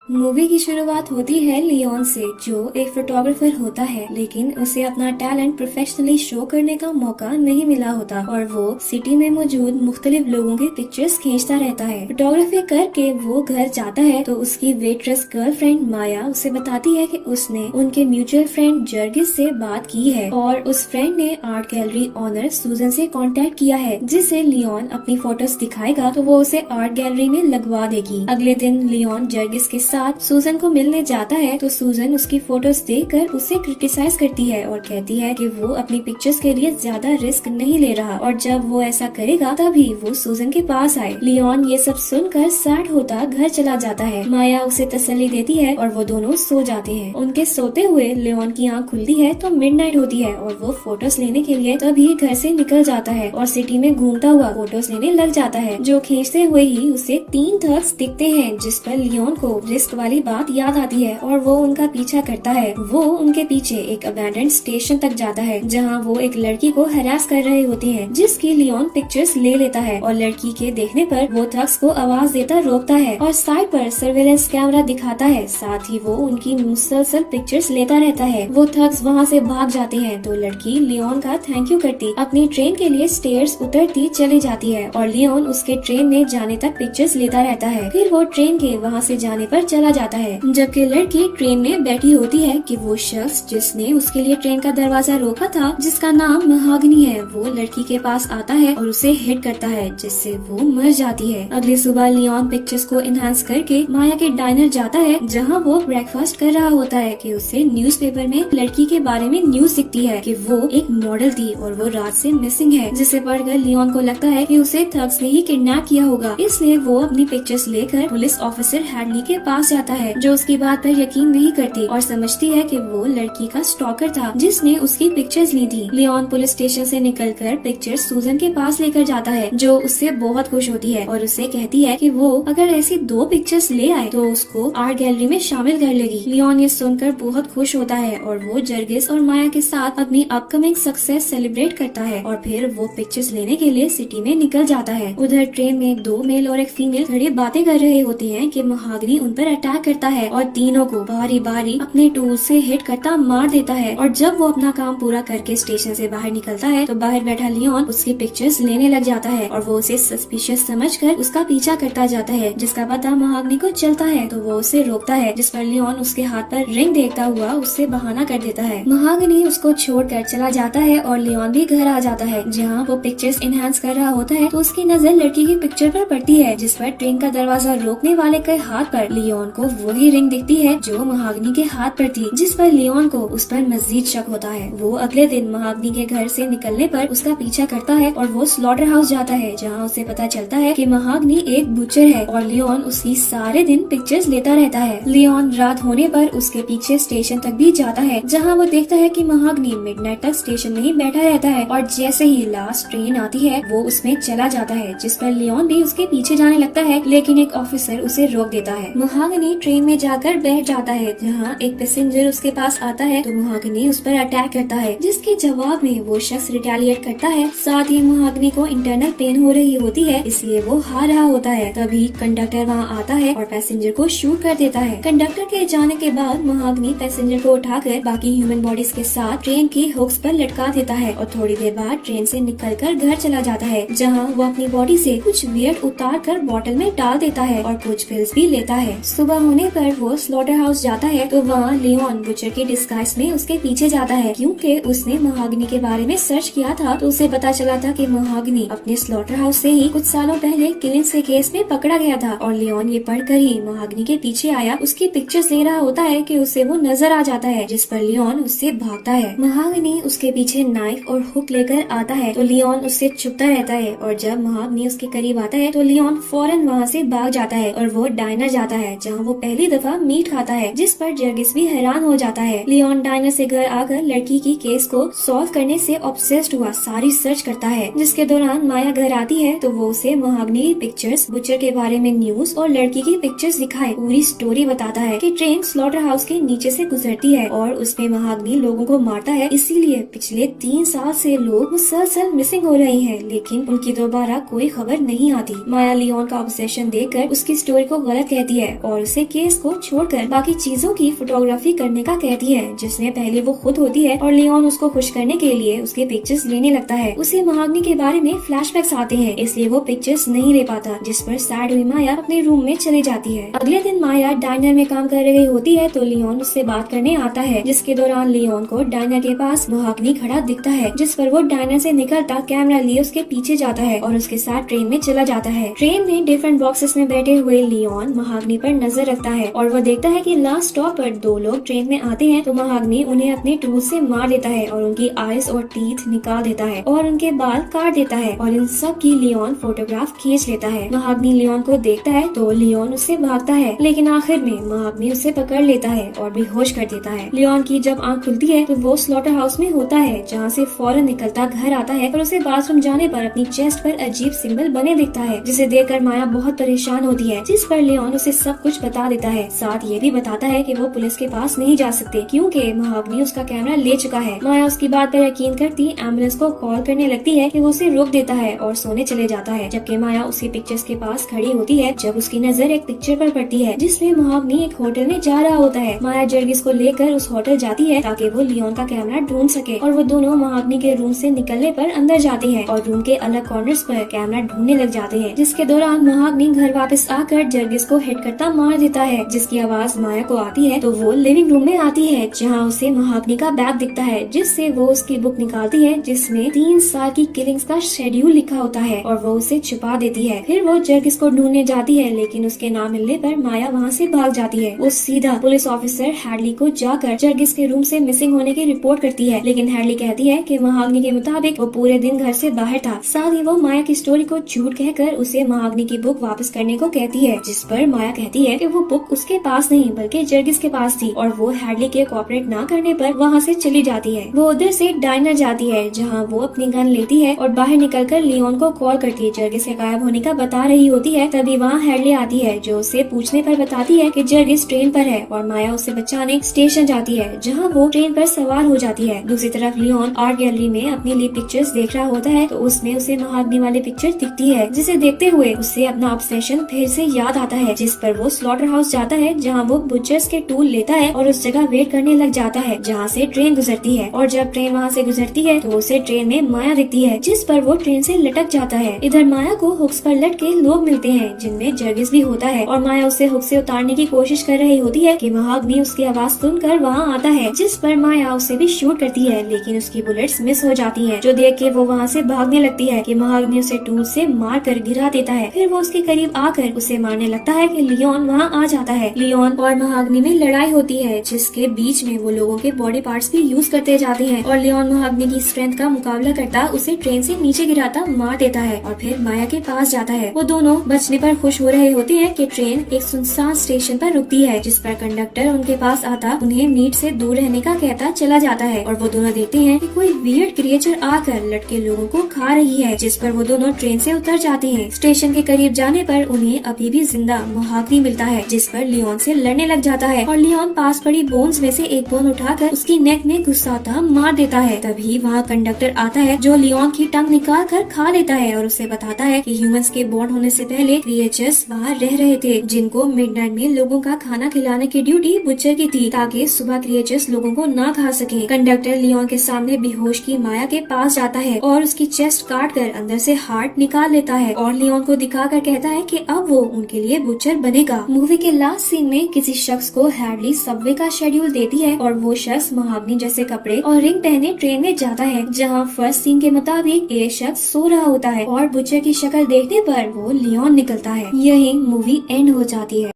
Movie की शुरुआत होती है लियोन से, जो एक फोटोग्राफर होता है, लेकिन उसे अपना टैलेंट प्रोफेशनली शो करने का मौका नहीं मिला होता और वो सिटी में मौजूद मुख्तलिफ लोगों की पिक्चर्स खींचता रहता है। फोटोग्राफी करके वो घर जाता है तो उसकी वेट्रेस गर्लफ्रेंड माया उसे बताती है कि उसने उनके म्यूचुअल फ्रेंड जर्गिस से बात की है और उस फ्रेंड ने आर्ट गैलरी ऑनर सूजन से कांटेक्ट किया है, जिसे लियोन अपनी फोटोज दिखाएगा तो वो उसे आर्ट गैलरी में लगवा देगी। अगले दिन लियोन जर्गिस के साथ सूजन को मिलने जाता है तो सूजन उसकी फोटोज देखकर उसे क्रिटिसाइज करती है और कहती है कि वो अपनी पिक्चर्स के लिए ज्यादा रिस्क नहीं ले रहा और जब वो ऐसा करेगा तभी वो सूजन के पास आए। लियोन ये सब सुनकर सैड होता घर चला जाता है। माया उसे तसल्ली देती है और वो दोनों सो जाते हैं। उनके सोते हुए लियोन की आंख खुलती है तो मिडनाइट होती है और वो फोटोज लेने के लिए तभी घर से निकल जाता है और सिटी में घूमता हुआ फोटोज लेने लग जाता है। जो खींचते हुए ही उसे 3 थग्स दिखते हैं, जिस पर लियोन को रिस्क वाली बात याद आती है और वो उनका पीछा करता है। वो उनके पीछे एक अबैंडन्ड स्टेशन तक जाता है जहाँ वो एक लड़की को हरास कर रहे होते हैं, जिसकी लियोन पिक्चर्स ले लेता है और लड़की के देखने पर वो थग्स को आवाज देता रोकता है और साइड पर सर्वेलेंस कैमरा दिखाता है। साथ ही वो उनकी मुसलसल पिक्चर्स लेता रहता है। वो थग्स वहाँ से भाग जाते हैं तो लड़की लियोन का थैंक यू करती अपनी ट्रेन के लिए स्टेयर्स उतरती चली जाती है और लियोन उसके ट्रेन में जाने तक पिक्चर्स लेता रहता है। फिर वो ट्रेन के वहाँ से जाने पर चला जाता है, जबकि लड़की ट्रेन में बैठी होती है कि वो शख्स जिसने उसके लिए ट्रेन का दरवाजा रोका था, जिसका नाम महागनी है, वो लड़की के पास आता है और उसे हिट करता है, जिससे वो मर जाती है। अगली सुबह लियोन पिक्चर्स को इनहांस करके माया के डाइनर जाता है जहाँ वो ब्रेकफास्ट कर रहा होता है कि उसे न्यूज़पेपर में लड़की के बारे में न्यूज दिखती है कि वो एक मॉडल थी और वो रात से मिसिंग है, जिसे पढ़कर लियोन को लगता है कि उसे थग्स ने ही किडनैप किया होगा। इसलिए वो अपनी पिक्चर्स लेकर पुलिस ऑफिसर हैडली के पास जाता है, जो उसकी बात पर यकीन नहीं करती और समझती है कि वो लड़की का स्टॉकर था जिसने उसकी पिक्चर्स ली थी। लियोन पुलिस स्टेशन से निकलकर पिक्चर्स सूजन के पास लेकर जाता है, जो उससे बहुत खुश होती है और उसे कहती है कि वो अगर ऐसी 2 पिक्चर्स ले आए तो उसको आर्ट गैलरी में शामिल कर लेगी। लियोन ये सुनकर बहुत खुश होता है और वो जर्गिस और माया के साथ अपनी अपकमिंग सक्सेस सेलिब्रेट करता है और फिर वो पिक्चर्स लेने के लिए सिटी में निकल जाता है। उधर ट्रेन में 2 मेल और एक फीमेल खड़े बातें कर रहे होते हैं कि महागनी उन पर अटैक करता है और तीनों को बारी बारी अपने टूल से हिट करता मार देता है और जब वो अपना काम पूरा करके स्टेशन से बाहर निकलता है तो बाहर बैठा लियोन उसकी पिक्चर्स लेने लग जाता है और वो उसे सस्पिशियस समझकर उसका पीछा करता जाता है, जिसका पता महागनी को चलता है तो वो उसे रोकता है, जिस पर लियोन उसके हाथ पर रिंग देखता हुआ उससे बहाना कर देता है। महागनी उसको छोड़कर चला जाता है और लियोन भी घर आ जाता है, जहाँ वो पिक्चर्स इनहांस कर रहा होता है तो उसकी नजर लड़की की पिक्चर पर पड़ती है, जिस पर ट्रेन का दरवाजा रोकने वाले के हाथ पर लियोन को वही रिंग दिखती है जो महागनी के हाथ पर थी, जिस पर लियोन को उस पर मजीद शक होता है। वो अगले दिन महागनी के घर से निकलने पर उसका पीछा करता है और वो स्लॉटर हाउस जाता है, जहाँ उसे पता चलता है कि महागनी एक बुचर है और लियोन उसकी सारे दिन पिक्चर्स लेता रहता है। लियोन रात होने पर उसके पीछे स्टेशन तक भी जाता है, जहाँ वो देखता है कि महागनी मिडनाइट तक स्टेशन में ही बैठा रहता है और जैसे ही लास्ट ट्रेन आती है वो उसमें चला जाता है, जिस पर लियोन भी उसके पीछे जाने लगता है, लेकिन एक ऑफिसर उसे रोक देता है। महागनी ट्रेन में जाकर बैठ जाता है, जहाँ एक पैसेंजर उसके पास आता है तो महागनी उस पर अटैक करता है, जिसके जवाब में वो शख्स रिटेलिएट करता है। साथ ही महागनी को इंटरनल पेन हो रही होती है, इसलिए वो हार रहा होता है। तभी कंडक्टर वहाँ आता है और पैसेंजर को शूट कर देता है। कंडक्टर के जाने के बाद महागनी पैसेंजर को उठाकर बाकी ह्यूमन बॉडीज के साथ ट्रेन की हुक्स पर लटका देता है और थोड़ी देर बाद ट्रेन से निकलकर घर चला जाता है, जहाँ वो अपनी बॉडी से कुछ वियर्ड उतार कर बोतल में डाल देता है और कुछ पिल्स भी लेता है। सुबह होने पर वो स्लॉटर हाउस जाता है तो वहाँ लियोन बुचर के डिस्गाइज में उसके पीछे जाता है, क्योंकि उसने महागनी के बारे में सर्च किया था तो उसे पता चला था कि महागनी अपने स्लॉटर हाउस से ही कुछ सालों पहले किलिंग्स के केस में पकड़ा गया था और लियोन ये पढ़कर ही महागनी के पीछे आया उसकी पिक्चर्स ले रहा होता है कि उसे वो नजर आ जाता है, जिस पर लियोन उससे भागता है। महागनी उसके पीछे नाइफ और हुक लेकर आता है तो लियोन उससे छुपता रहता है और जब महागनी उसके करीब आता है तो लियोन फौरन वहाँ से भाग जाता है और वो डाइनर जाता है, जहाँ वो पहली दफा मीट खाता है, जिस पर जर्गिस भी हैरान हो जाता है। लियोन डाइनर से घर आकर लड़की की केस को सॉल्व करने से ऑब्सेस्ड हुआ सारी सर्च करता है, जिसके दौरान माया घर आती है तो वो उसे महागनी की पिक्चर्स, बुचर के बारे में न्यूज और लड़की की पिक्चर्स दिखाए पूरी स्टोरी बताता है कि ट्रेन स्लॉटर हाउस के नीचे से गुजरती है और उसमें महागनी लोगों को मारता है, इसीलिए पिछले 3 साल से लोग मुसलसल मिसिंग हो रहे हैं, लेकिन उनकी दोबारा कोई खबर नहीं आती। माया लियोन का ऑब्सेशन देखकर उसकी स्टोरी को गलत कहती है और और उसे केस को छोड़कर बाकी चीजों की फोटोग्राफी करने का कहती है, जिसमें पहले वो खुद होती है और लियोन उसको खुश करने के लिए उसके पिक्चर्स लेने लगता है। उसे महाग्नि के बारे में फ्लैशबैक्स आते हैं, इसलिए वो पिक्चर्स नहीं ले पाता, जिस पर सैड हुई माया अपने रूम में चली जाती है। अगले दिन माया डाइनर में काम कर रही होती है तो लियोन उससे बात करने आता है, जिसके दौरान लियोन को डाइनर के पास महाग्नि खड़ा दिखता है, जिस पर वो डाइनर से निकलता कैमरा लिए उसके पीछे जाता है और उसके साथ ट्रेन में चला जाता है। ट्रेन में डिफरेंट बॉक्सेस में बैठे हुए लियोन महाग्नि पर नजर रखता है और वो देखता है कि लास्ट स्टॉप पर दो लोग ट्रेन में आते हैं तो महाग्नि उन्हें अपने टूल से मार देता है और उनकी आईज और टीथ निकाल देता है और उनके बाल काट देता है और इन सब की लियोन फोटोग्राफ खींच लेता है। महाग्नि लियोन को देखता है तो लियोन उससे भागता है, लेकिन आखिर में महाग्नि उसे पकड़ लेता है और बेहोश कर देता है। लियोन की जब आंख खुलती है तो वो स्लॉटर हाउस में होता है, जहाँ से फौरन निकलता घर आता है और उसे बाथरूम जाने पर अपनी चेस्ट पर अजीब सिंबल बने दिखता है, जिसे देखकर माया बहुत परेशान होती है, जिस पर लियोन उसे सब कुछ बता देता है। साथ ये भी बताता है कि वो पुलिस के पास नहीं जा सकते क्योंकि महाग्नि उसका कैमरा ले चुका है। माया उसकी बात पर यकीन करती एम्बुलेंस को कॉल करने लगती है कि वो उसे रोक देता है और सोने चले जाता है, जबकि माया उसकी पिक्चर्स के पास खड़ी होती है जब उसकी नजर एक पिक्चर पर पड़ती है जिसमें महाग्नि एक होटल में जा रहा होता है। माया जर्गिस को लेकर उस होटल जाती है ताकि वो लियोन का कैमरा ढूंढ सके और वो दोनों महाग्नि के रूम से निकलने पर अंदर जाते हैं और रूम के अलग कॉर्नर्स पर कैमरा ढूंढने लग जाते हैं, जिसके दौरान महाग्नि घर वापस आकर जर्गिस को हिट करता मार देता है, जिसकी आवाज माया को आती है तो वो लिविंग रूम में आती है जहाँ उसे महाग्नि का बैग दिखता है, जिससे वो उसकी बुक निकालती है जिसमें 3 साल की किलिंग्स का शेड्यूल लिखा होता है और वो उसे छुपा देती है। फिर वो जर्गिस को ढूंढने जाती है, लेकिन उसके ना मिलने पर माया वहाँ से भाग जाती है। वो सीधा पुलिस ऑफिसर हैडली को जाकर जर्गिस के रूम से मिसिंग होने की रिपोर्ट करती है, लेकिन हैडली कहती है कि महाग्नि के मुताबिक वो पूरे दिन घर से बाहर था। साथ ही वो माया की स्टोरी को झूठ कहकर उसे महाग्नि की बुक वापस करने को कहती है, जिस पर माया कहती है कि वो बुक उसके पास नहीं बल्कि जर्गिस के पास थी और वो हैडली के कोऑपरेट ना करने पर वहाँ से चली जाती है। वो उधर से डाइनर जाती है जहाँ वो अपनी गन लेती है और बाहर निकलकर लियोन को कॉल करती है, जर्गिस के गायब होने का बता रही होती है। तभी वहाँ हैडली आती है जो उसे पूछने पर बताती है कि जर्गिस ट्रेन पर है और माया उसे बचाने स्टेशन जाती है जहाँ वो ट्रेन पर सवार हो जाती है। दूसरी तरफ लियोन आर्ट गैलरी में अपनी ली पिक्चर्स देख रहा होता है तो उसमें उसे महाग्नि वाली पिक्चर दिखती है, जिसे देखते हुए उसे अपना ऑब्सेशन फिर से याद आता है, जिस पर वो स्लॉटर हाउस जाता है जहाँ वो बुचर्स के टूल लेता है और उस जगह वेट करने लग जाता है जहाँ से ट्रेन गुजरती है। और जब ट्रेन वहाँ से गुजरती है तो उसे ट्रेन में माया दिखती है, जिस पर वो ट्रेन से लटक जाता है। इधर माया को हुक्स पर लटके लोग मिलते हैं जिनमें जर्गिस भी होता है और माया उसे हुक से उतारने की कोशिश कर रही होती है कि महाग्नि उसकी आवाज सुनकर वहाँ आता है, जिस पर माया उसे भी शूट करती है, लेकिन उसकी बुलेट्स मिस हो जाती हैं, जो देख के वो वहाँ से भागने लगती है कि महाग्नि उसे टूल से मार कर गिरा देता है। फिर वो उसके करीब आकर उसे मारने लगता है कि लियोन वहाँ आ जाता है। लियोन और महाग्नि में लड़ाई होती है, जिसके बीच में वो लोगों के बॉडी पार्ट्स भी यूज करते जाते हैं और लियोन महाग्नि की स्ट्रेंथ का मुकाबला करता उसे ट्रेन से नीचे गिराता मार देता है और फिर माया के पास जाता है। वो दोनों बचने पर खुश हो रहे होते हैं कि ट्रेन एक सुनसान स्टेशन पर रुकती है, जिस पर कंडक्टर उनके पास आता उन्हें मीट से दूर रहने का कहता चला जाता है और वो दोनों देखते हैं कि कोई वियर्ड क्रिएचर आकर लटके लोगों को खा रही है, जिस पर वो दोनों ट्रेन से उतर जाते हैं। स्टेशन के करीब जाने पर उन्हें अभी भी जिंदा महाग्नि मिलता है, जिस पर लियोन से लड़ने लग जाता है और लियोन पास पड़ी बोन्स में से एक बोन उठाकर उसकी नेक में घुसाता मार देता है। तभी वहाँ कंडक्टर आता है जो लियोन की टंग निकाल कर खा लेता है और उसे बताता है कि ह्यूमंस के बॉर्न होने से पहले क्रिएचर्स वहाँ रह रहे थे, जिनको मिडनाइट में लोगों का खाना खिलाने की ड्यूटी बुचर की थी ताकि सुबह क्रिएचर्स लोगों को ना खा सके। कंडक्टर लियोन के सामने बेहोश की माया के पास जाता है और उसकी चेस्ट काट कर अंदर से हार्ट निकाल लेता है और लियोन को दिखा कर कहता है कि अब वो उनके लिए बुचर बनेगा। मूवी के लास्ट सीन में किसी शख्स को हैडली सबवे का शेड्यूल देती है और वो शख्स महाग्नि जैसे कपड़े और रिंग पहने ट्रेन में जाता है, जहाँ फर्स्ट सीन के मुताबिक एक शख्स सो रहा होता है और बुचर की शक्ल देखने पर वो लियोन निकलता है। यही मूवी एंड हो जाती है।